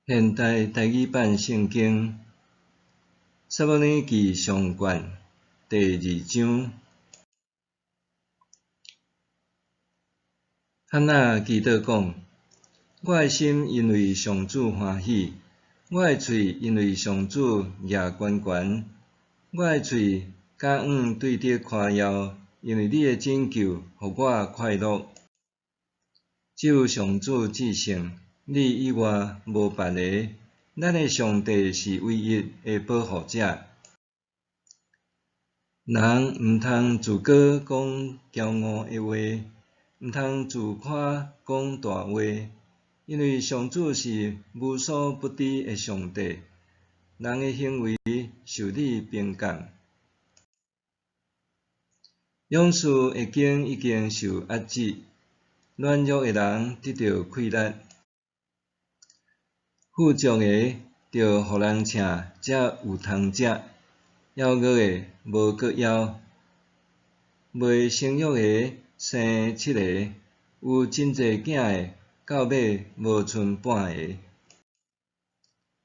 现代台语版圣经撒母耳记上卷第2章。汉娜祈祷讲：我的心因为上主欢喜，我的喙因为上主举悬悬，我的喙甲黄对你夸耀，因为你的拯救，互我快乐。只有上主至圣，你以外无别个。咱的上帝是唯一的保护者。人毋通自高讲骄傲的话，毋通自夸讲大话，因为上主是无所不知的上帝。人的行为受你评鉴。勇士的经已经受压制，软弱的人得到溃烂。富足的着互人请，才有通食；枵饿的无搁枵；未生育的生7个；有真侪囝的，到尾无剩半个。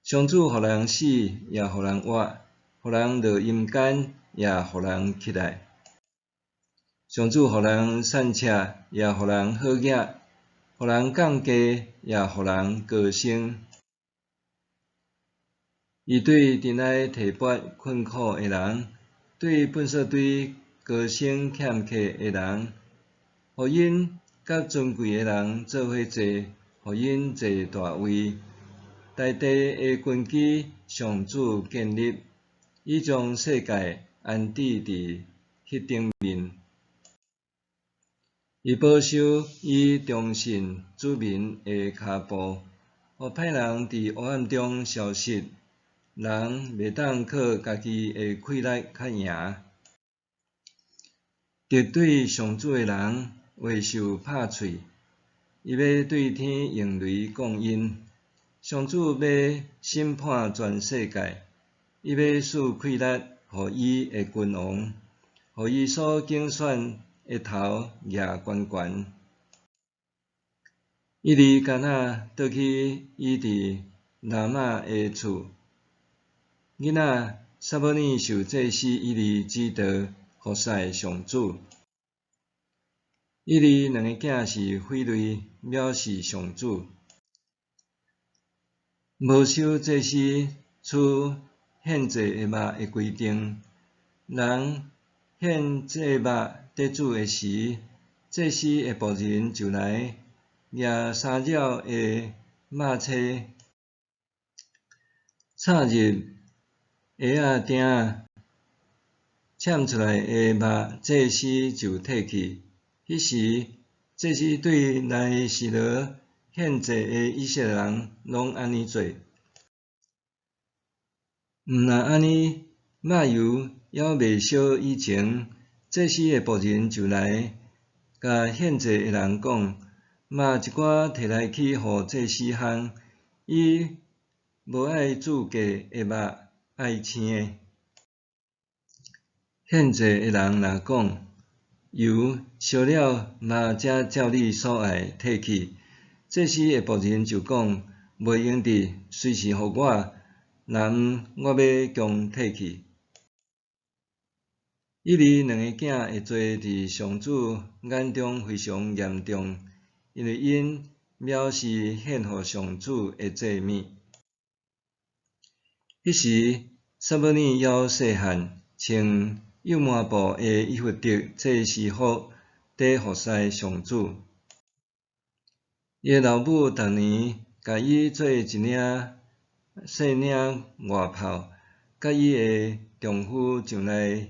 上主互人死，也互人活；互人落阴间，也互人起来。上主互人散赤，也互人好额；互人降低，也互人高升。伊对阵内提拔困苦的人，对粪扫堆高升欠客的人，互因甲尊贵的人做伙坐，互因坐大位。大地的根基上主建立，伊将世界安置伫迄顶面。伊保守伊忠信子民的骹步，互歹人伫黑暗中消失。人袂当靠家己的气力较赢。敌对上主的人会受拍喙，伊要对天用雷降阴。上主要审判全世界，伊要赐气力互伊的君王，互伊所竞选的头举悬悬。伊离干那倒去伊伫拉玛的厝。囡仔撒母耳受祭司伊利指导，服侍上主。伊利2个囝是匪类，藐视上主。无守祭司出献祭的肉的规定。人献祭肉得主的时，祭司的仆人就来拿3鸟的肉册，插入鞋仔顶仔，攕出来的肉，祭司就摕去。迄时，祭司对来示罗献祭的以色列人，拢安尼做。毋若安尼，肉油还未烧以前，祭司的仆人就来，甲献祭的人讲：肉一寡摕来去互祭司烘，伊无爱煮过的肉，爱青的。献祭的人若讲：油烧了，肉才照你所爱摕去。祭司的仆人就讲：袂用得，随时互我，若毋，我要强摕去。伊利2个囝的罪伫上主眼中非常严重，因为因藐视献互上主的祭物。迄时，撒母耳还细汉，穿幼麻布的以弗得祭司服，伫服侍上主。伊的老母逐年甲伊做一领细领外袍，甲伊的丈夫上来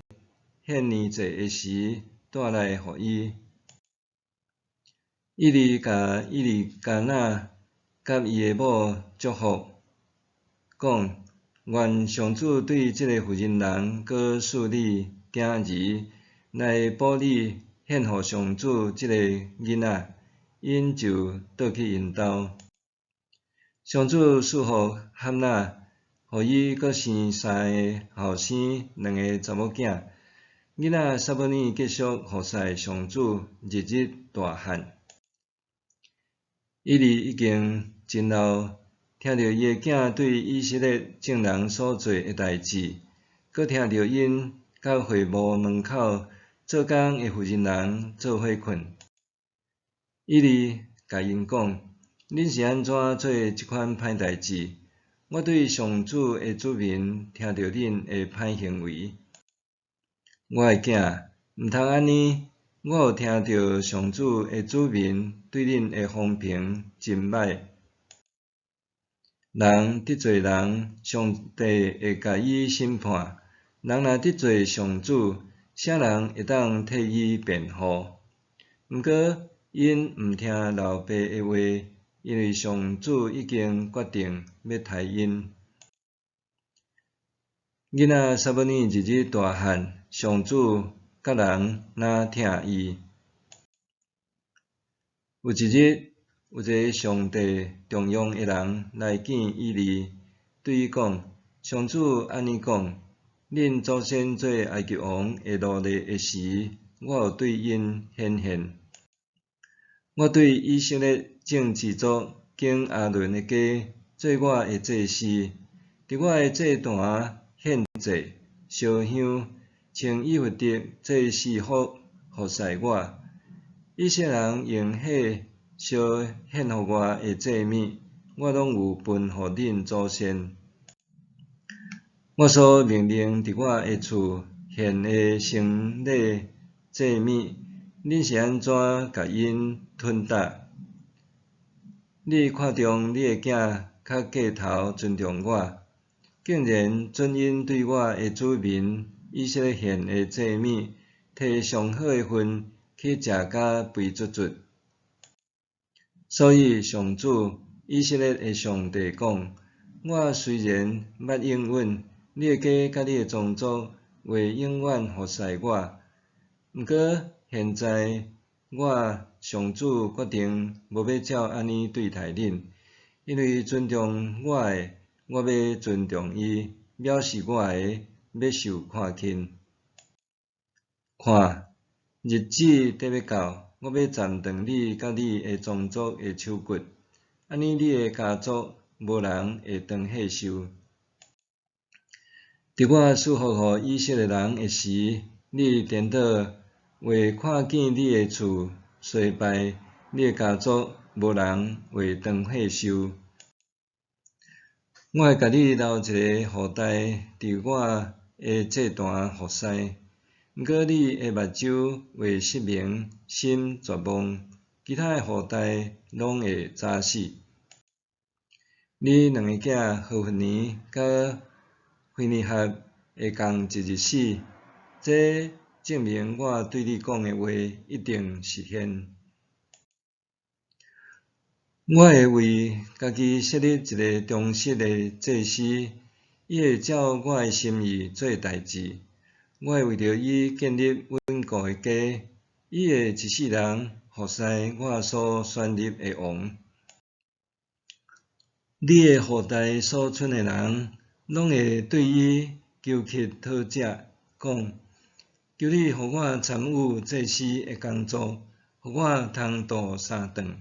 献年祭的时，带来互伊。伊利甲伊利加那甲伊的某祝福，讲：愿上主对这个妇人人，搁赐你囝儿，来保你献互上主这个囡仔。因就倒去因兜。上主赐福汉娜，互伊搁生3个后生，2个查某囝。囡仔撒母耳继续服侍上主，日日大汉。伊利已经真老，听到伊个囝对以色列众人所做诶代志，搁听到因甲会幕门口做工诶妇人人做伙困。伊哩甲因讲：恁是安怎做即款歹代志？我对上主诶子民听到恁诶歹行为。我诶囝，毋通安尼！我有听到上主诶子民对恁诶风评真歹。人得罪人，上帝会甲伊审判；人若得罪上主，啥人会当替伊辩护？毋过因毋听老爸诶话，因为上主已经决定要杀因。囡仔撒母耳日日大汉，上主甲人若疼伊。有一日，有一个上帝重用诶人来见伊利，对伊讲：上主安尼讲，恁祖先做埃及王诶奴隶诶时，我有对因显现。我对以色列众支族经亚伦诶家做我诶祭司，伫我诶祭坛献祭、烧香，穿以弗得祭司服服侍我。以色列人用火烧献互我诶祭物，我拢有分互恁祖先。我所命令伫我诶厝献诶生礼祭物，恁是安怎甲因吞踏？你看中你诶囝较过头尊重我，竟然准因对我诶子民以色列献诶祭物，摕上好诶份去食甲肥足足。所以上主以色列诶上帝讲：我虽然捌应允你诶家甲你诶宗族会永远服侍我，毋过现在我上主决定无要照安尼对待恁，因为尊重我诶，我要尊重伊；藐视我诶，要受看轻。看，日子得要到，我要斩断你甲你诶宗族诶手骨，安尼你诶家族无人会当岁寿。伫我赐福互以色列人诶时，你颠倒为看见你诶厝衰败，你诶家族无人会当岁寿。我会甲你留一个后代伫我诶祭坛服侍，毋过你诶目睭会失明，心绝望，其他诶后代拢会早死。你两个囝何弗尼甲非尼哈会共一日死，这证明我对你讲诶话一定实现。我会为家己设立一个忠实诶祭司，伊会照我诶心意做代志。我会为着伊建立稳固诶家，伊会一世人服侍我所选立诶王。你诶后代所剩诶人，拢会对伊求乞讨食，讲：求你互我参与祭司诶工作，互我通度3顿。